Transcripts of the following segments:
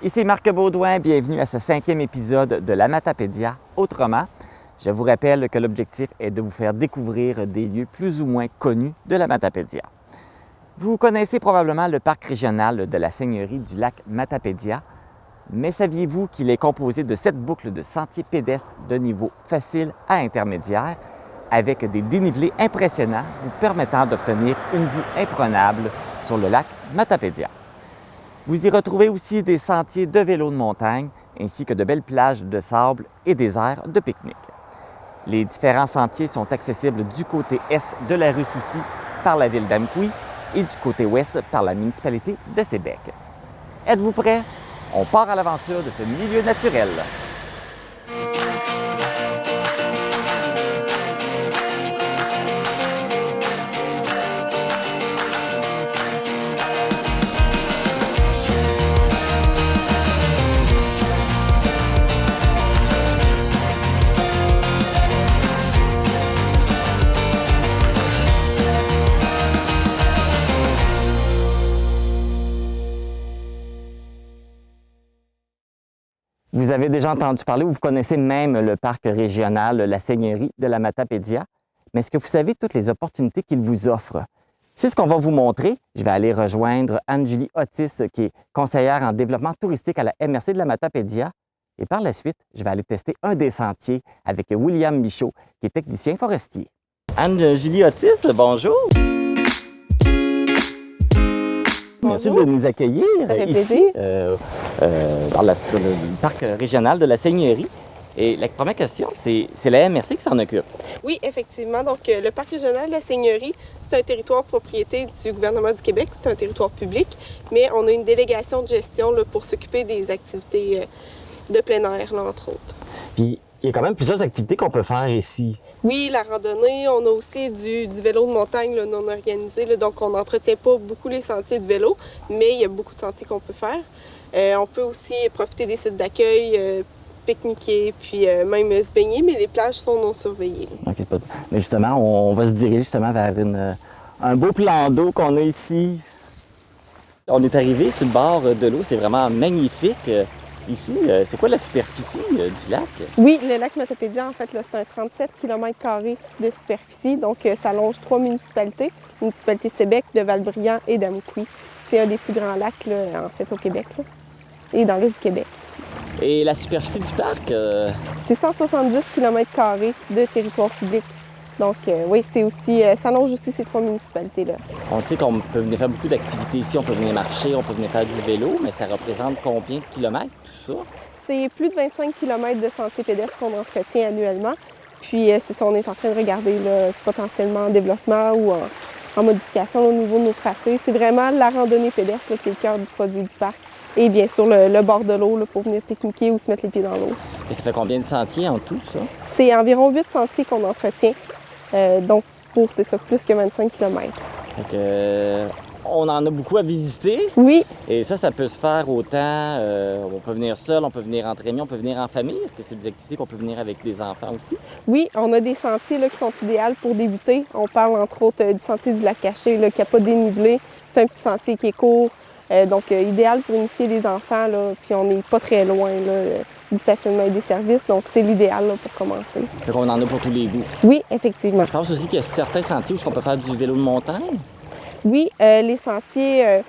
Ici Marc Baudouin, bienvenue à ce 5e épisode de la Matapédia autrement. Je vous rappelle que l'objectif est de vous faire découvrir des lieux plus ou moins connus de la Matapédia. Vous connaissez probablement le parc régional de la Seigneurie du lac Matapédia, mais saviez-vous qu'il est composé de 7 boucles de sentiers pédestres de niveau facile à intermédiaire, avec des dénivelés impressionnants vous permettant d'obtenir une vue imprenable sur le lac Matapédia. Vous y retrouvez aussi des sentiers de vélo de montagne, ainsi que de belles plages de sable et des aires de pique-nique. Les différents sentiers sont accessibles du côté est de la rue Soucy par la ville d'Amqui et du côté ouest par la municipalité de Sébec. Êtes-vous prêts? On part à l'aventure de ce milieu naturel. Vous avez déjà entendu parler ou vous connaissez même le parc régional La Seigneurie de la Matapédia, mais est-ce que vous savez toutes les opportunités qu'il vous offre? C'est ce qu'on va vous montrer. Je vais aller rejoindre Anne-Julie Otis, qui est conseillère en développement touristique à la MRC de la Matapédia. Et par la suite, je vais aller tester un des sentiers avec William Michaud, qui est technicien forestier. Anne-Julie Otis, bonjour! Merci de nous accueillir ici, dans le parc régional de la Seigneurie. Et la première question, c'est la MRC qui s'en occupe. Oui, effectivement. Donc, le parc régional de la Seigneurie, c'est un territoire propriété du gouvernement du Québec. C'est un territoire public, mais on a une délégation de gestion là, pour s'occuper des activités de plein air, là, entre autres. Puis, il y a quand même plusieurs activités qu'on peut faire ici. Oui, la randonnée, on a aussi du vélo de montagne là, non organisé, là, donc on n'entretient pas beaucoup les sentiers de vélo, mais il y a beaucoup de sentiers qu'on peut faire. On peut aussi profiter des sites d'accueil, pique-niquer, puis même se baigner, mais les plages sont non surveillées. OK, mais justement, on va se diriger justement vers un beau plan d'eau qu'on a ici. On est arrivé sur le bord de l'eau, c'est vraiment magnifique. Ici, c'est quoi la superficie du lac? Oui, le lac Matapédia, en fait, là, c'est un 37 km² de superficie. Donc, ça longe 3 municipalités. Municipalité Sébec, de Val-Brillant et d'Amqui. C'est un des plus grands lacs, là, en fait, au Québec. Là. Et dans l'est du Québec aussi. Et la superficie du parc? C'est 170 km² de territoire public. Donc, oui, c'est aussi, ça longe aussi ces 3 municipalités-là. On sait qu'on peut venir faire beaucoup d'activités ici. On peut venir marcher, on peut venir faire du vélo, mais ça représente combien de kilomètres, tout ça? C'est plus de 25 km de sentiers pédestres qu'on entretient annuellement. Puis, c'est ça, on est en train de regarder là, potentiellement en développement ou en modification au niveau de nos tracés. C'est vraiment la randonnée pédestre là, qui est le cœur du produit du parc. Et bien sûr, le bord de l'eau là, pour venir pique-niquer ou se mettre les pieds dans l'eau. Et ça fait combien de sentiers en tout, ça? C'est environ 8 sentiers qu'on entretient. Donc, c'est ça, plus que 25 km. Fait que, on en a beaucoup à visiter. Oui. Et ça peut se faire autant, on peut venir seul, on peut venir entre amis, on peut venir en famille. Est-ce que c'est des activités qu'on peut venir avec des enfants aussi? Oui, on a des sentiers là, qui sont idéaux pour débuter. On parle entre autres du sentier du lac Caché là, qui n'a pas dénivelé. C'est un petit sentier qui est court. Donc, idéal pour initier les enfants. Là, puis on n'est pas très loin là, du stationnement et des services. Donc, c'est l'idéal là, pour commencer. Fait qu'on en a pour tous les goûts. Oui, effectivement. Je pense aussi qu'il y a certains sentiers où on peut faire du vélo de montagne. Oui, les sentiers,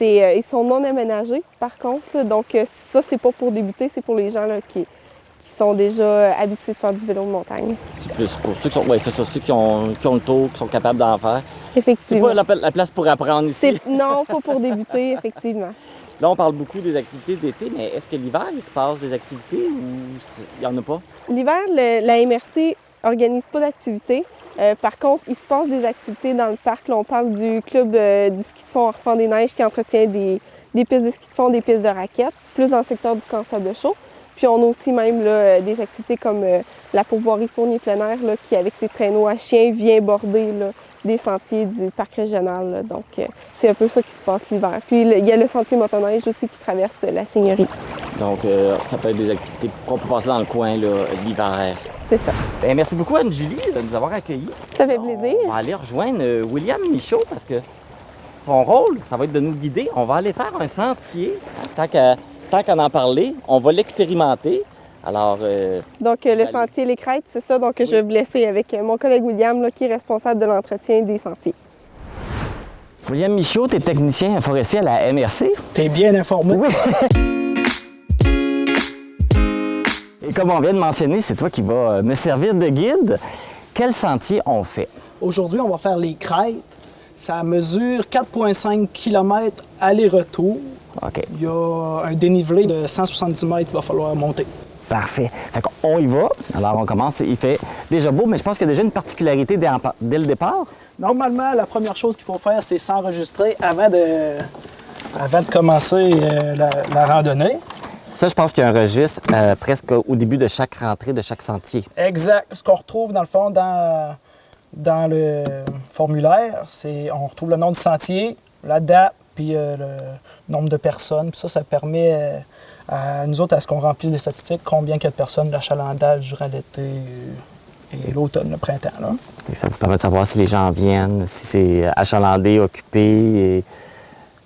ils sont non aménagés, par contre. Là, donc, ça, c'est pas pour débuter, c'est pour les gens là, qui sont déjà habitués de faire du vélo de montagne. C'est plus pour ceux qui sont, ouais, c'est ça, ceux qui ont le tour, qui sont capables d'en faire. Effectivement. C'est pas la place pour apprendre ici. Non, pas pour débuter, effectivement. Là, on parle beaucoup des activités d'été, mais est-ce que l'hiver, il se passe des activités ou il n'y en a pas? L'hiver, la MRC organise pas d'activités. Par contre, il se passe des activités dans le parc. Là, on parle du club du ski de fond Enfants des Neiges qui entretient des pistes de ski de fond, des pistes de raquettes, plus dans le secteur du camp Sable Chaud. Puis on a aussi même là, des activités comme la pourvoirie fournier plein air là, qui, avec ses traîneaux à chiens, vient border là, des sentiers du parc régional. Là. Donc, c'est un peu ça qui se passe l'hiver. Puis il y a le sentier motoneige aussi qui traverse la Seigneurie. Donc, ça peut être des activités qu'on peut passer dans le coin là, l'hiver. C'est ça. Bien, merci beaucoup Anne-Julie de nous avoir accueillis. Ça fait plaisir. On va aller rejoindre William Michaud parce que son rôle, ça va être de nous guider. On va aller faire un sentier. Tant qu'à tant qu'à en parler, on va l'expérimenter. Alors, Donc, le sentier Les Crêtes, c'est ça. Donc, je vais vous laisser avec mon collègue William, là, qui est responsable de l'entretien des sentiers. William Michaud, tu es technicien forestier à la MRC. T'es bien informé. Oui. Et comme on vient de mentionner, c'est toi qui vas me servir de guide. Quel sentier on fait? Aujourd'hui, on va faire les crêtes. Ça mesure 4,5 km aller-retour. OK. Il y a un dénivelé de 170 mètres qu'il va falloir monter. Parfait. Fait qu'on y va. Alors, on commence. Il fait déjà beau, mais je pense qu'il y a déjà une particularité dès le départ. Normalement, la première chose qu'il faut faire, c'est s'enregistrer avant de commencer la randonnée. Ça, je pense qu'il y a un registre presque au début de chaque rentrée, de chaque sentier. Exact. Ce qu'on retrouve, dans le fond, dans le formulaire, c'est on retrouve le nom du sentier, la date, puis le nombre de personnes. Puis ça permet à nous autres, à ce qu'on remplisse des statistiques, combien il y a de personnes, l'achalandage durant l'été et l'automne, le printemps. Là. Et ça vous permet de savoir si les gens viennent, si c'est achalandé, occupé, et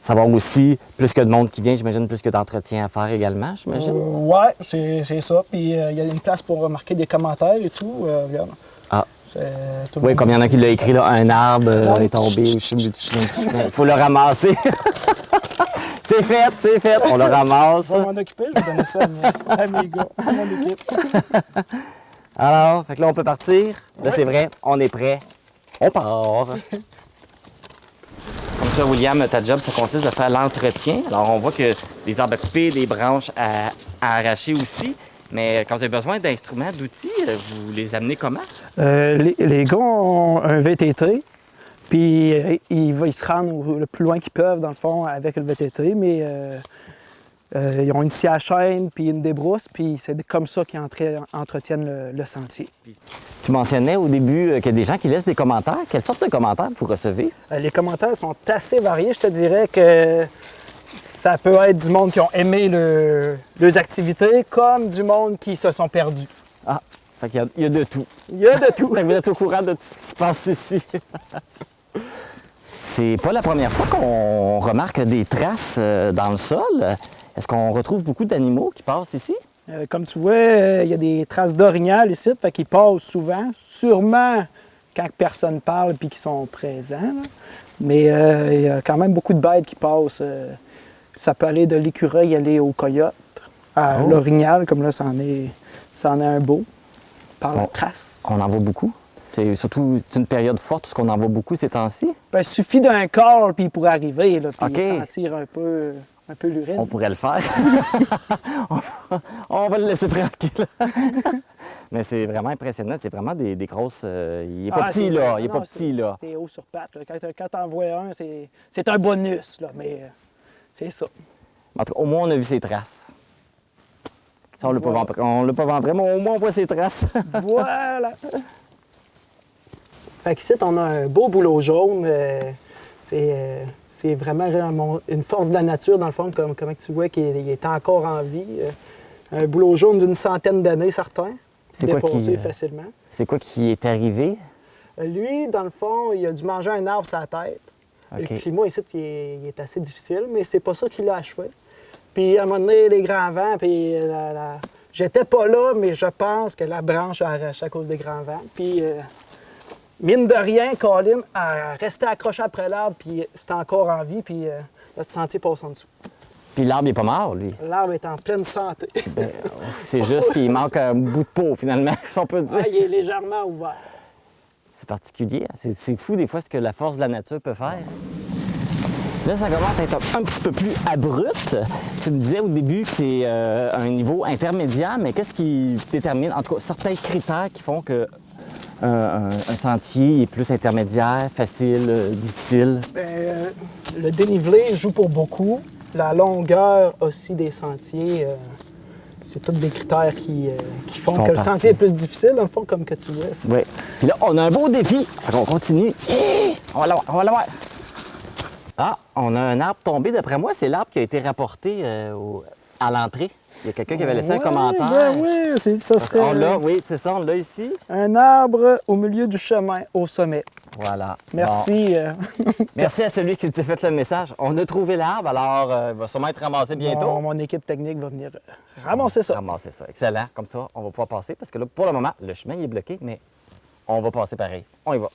savoir aussi plus que de monde qui vient, j'imagine, plus que d'entretien à faire également, j'imagine. Ouais, c'est ça. Puis il y a une place pour remarquer des commentaires et tout. Regarde. Ah. Tout le Oui, monde... comme il y en a qui l'ont écrit, là, un arbre est tombé. Il faut le ramasser. C'est fait, on le ramasse. Je vais m'en occuper, je vais donner ça à mes gars, à mon équipe. Alors, fait que là, on peut partir. Là, c'est vrai, on est prêt. On part. Comme ça, William, ta job, ça consiste à faire l'entretien. Alors, on voit que des arbres à couper, des branches à arracher aussi. Mais quand vous avez besoin d'instruments, d'outils, vous les amenez comment? Les gars ont un VTT, puis ils se rendent le plus loin qu'ils peuvent, dans le fond, avec le VTT, mais ils ont une scie à chaîne, puis une débrousse, puis c'est comme ça qu'ils entretiennent le sentier. Tu mentionnais au début qu'il y a des gens qui laissent des commentaires. Quelle sorte de commentaires vous recevez? Les commentaires sont assez variés. Je te dirais que ça peut être du monde qui ont aimé leurs activités, comme du monde qui se sont perdus. Ah, fait qu'il y a de tout. Il y a de tout. Fait que vous êtes au courant de tout ce qui se passe ici. C'est pas la première fois qu'on remarque des traces dans le sol. Est-ce qu'on retrouve beaucoup d'animaux qui passent ici? Comme tu vois, il y a des traces d'orignal ici, fait qu'ils passent souvent, sûrement quand personne parle puis qu'ils sont présents. Là. Mais il y a quand même beaucoup de bêtes qui passent. Ça peut aller de l'écureuil aller au coyote, à l'orignal, comme là, c'en est un beau, par la trace. On en voit beaucoup? C'est surtout une période forte, parce qu'on en voit beaucoup ces temps-ci? Ben, il suffit d'un corps, puis il pourrait arriver, là, puis OK. sentir un peu l'urine. On pourrait le faire. on va le laisser tranquille. Mais c'est vraiment impressionnant. C'est vraiment des grosses... il n'est pas petit, là. Il est pas petit, là. C'est haut sur patte. Là. Quand t'en vois un, c'est un bonus, là, mais c'est ça. En tout cas, au moins, on a vu ses traces. Ça, on l'a pas vu vraiment, mais au moins, on voit ses traces. Voilà! Fait qu'ici, on a un beau bouleau jaune. C'est vraiment une force de la nature, dans le fond, comme tu vois, qui est encore en vie. Un bouleau jaune d'une centaine d'années, certain. Déposé facilement. C'est quoi qui est arrivé? Lui, dans le fond, il a dû manger un arbre sur la tête. Okay. Le climat ici, il est assez difficile, mais c'est pas ça qui l'a achevé. Puis à un moment donné, les grands vents, puis j'étais pas là, mais je pense que la branche a arraché à cause des grands vents. Puis mine de rien, Colin a resté accroché après l'arbre, puis c'était encore en vie, puis notre sentier passe en dessous. Puis l'arbre n'est pas mort, lui. L'arbre est en pleine santé. Ben, c'est juste qu'il manque un bout de peau, finalement, si on peut dire. Ouais, il est légèrement ouvert. C'est particulier. C'est fou, des fois, ce que la force de la nature peut faire. Là, ça commence à être un petit peu plus abrupt. Tu me disais au début que c'est un niveau intermédiaire, mais qu'est-ce qui détermine, en tout cas, certains critères qui font que un sentier est plus intermédiaire, facile, difficile? Bien, le dénivelé joue pour beaucoup. La longueur aussi des sentiers, c'est tous des critères qui font que le sentier est plus difficile, dans le fond, comme que tu vois. Oui. Puis là, on a un beau défi. On continue. On va l'avoir. Ah, on a un arbre tombé. D'après moi, c'est l'arbre qui a été rapporté à l'entrée. Il y a quelqu'un qui avait laissé un Ouais, commentaire. ben oui, ça serait On l'a, oui, c'est ça, on l'a ici. un arbre au milieu du chemin, au sommet. Voilà. Merci. Bon. Merci à celui qui t'a fait le message. On a trouvé l'arbre, alors il va sûrement être ramassé bientôt. Mon équipe technique va venir ramasser ça. Ramasser ça. Excellent. Comme ça, on va pouvoir passer parce que là, pour le moment, le chemin il est bloqué, mais on va passer pareil. On y va.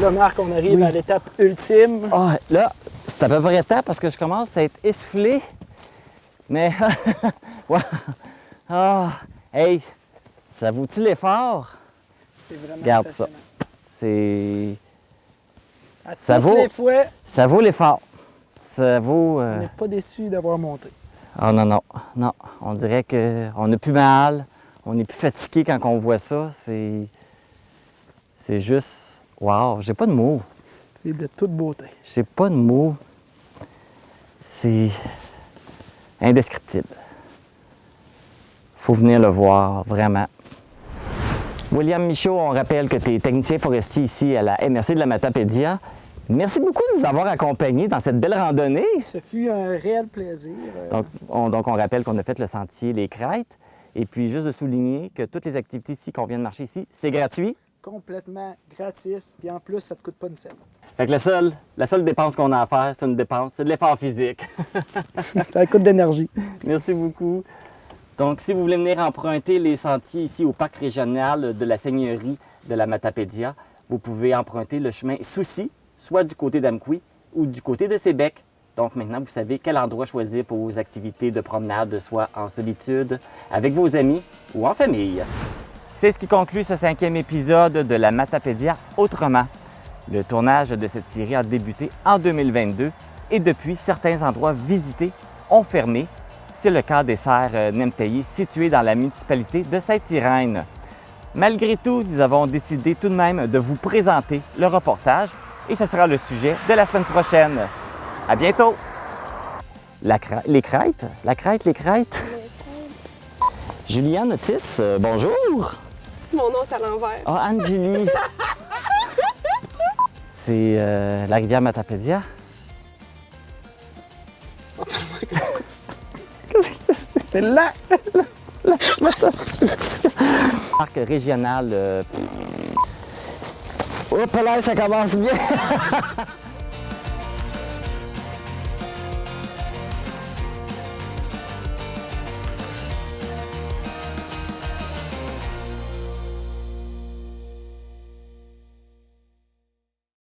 Là, Marc, on arrive à l'étape ultime. Ah, là, c'est à peu près temps parce que je commence à être essoufflé. Mais, ouais. Ah, hey, ça vaut-tu l'effort? C'est vraiment Regarde ça. impressionnant. C'est... À Ça toutes vaut- les fois, Ça vaut l'effort. Ça vaut... on n'est pas déçu d'avoir monté. Ah non, non, non. On dirait qu'on n'a plus mal. On est plus fatigué quand on voit ça. C'est juste... Wow, j'ai pas de mots. C'est de toute beauté. J'ai pas de mots. C'est indescriptible. Faut venir le voir, vraiment. William Michaud, on rappelle que tu es technicien forestier ici à la MRC de la Matapédia. Merci beaucoup de nous avoir accompagnés dans cette belle randonnée. Ce fut un réel plaisir. Donc, on rappelle qu'on a fait le sentier Les Crêtes. Et puis, juste de souligner que toutes les activités ici qu'on vient de marcher ici, c'est gratuit. Complètement gratis. Puis en plus, ça ne te coûte pas une scène. Fait que la seule dépense qu'on a à faire, c'est une dépense, c'est de l'effort physique. Ça coûte de l'énergie. Merci beaucoup. Donc, si vous voulez venir emprunter les sentiers ici au parc régional de la Seigneurie de la Matapédia, vous pouvez emprunter le chemin Soucy, soit du côté d'Amqui ou du côté de Sébec. Donc, maintenant, vous savez quel endroit choisir pour vos activités de promenade, soit en solitude, avec vos amis ou en famille. C'est ce qui conclut ce 5e épisode de la Matapédia autrement. Le tournage de cette série a débuté en 2022 et depuis, certains endroits visités ont fermé. C'est le cas des serres Nemtaillé situées dans la municipalité de Sainte-Irène. Malgré tout, nous avons décidé tout de même de vous présenter le reportage et ce sera le sujet de la semaine prochaine. À bientôt! Les crêtes? La crête, les crêtes? Juliane Otis, bonjour! Mon nom est à l'envers. Ah, Anne-Julie! C'est la rivière Matapédia? C'est là! Parc régional. Hop là, ça commence bien!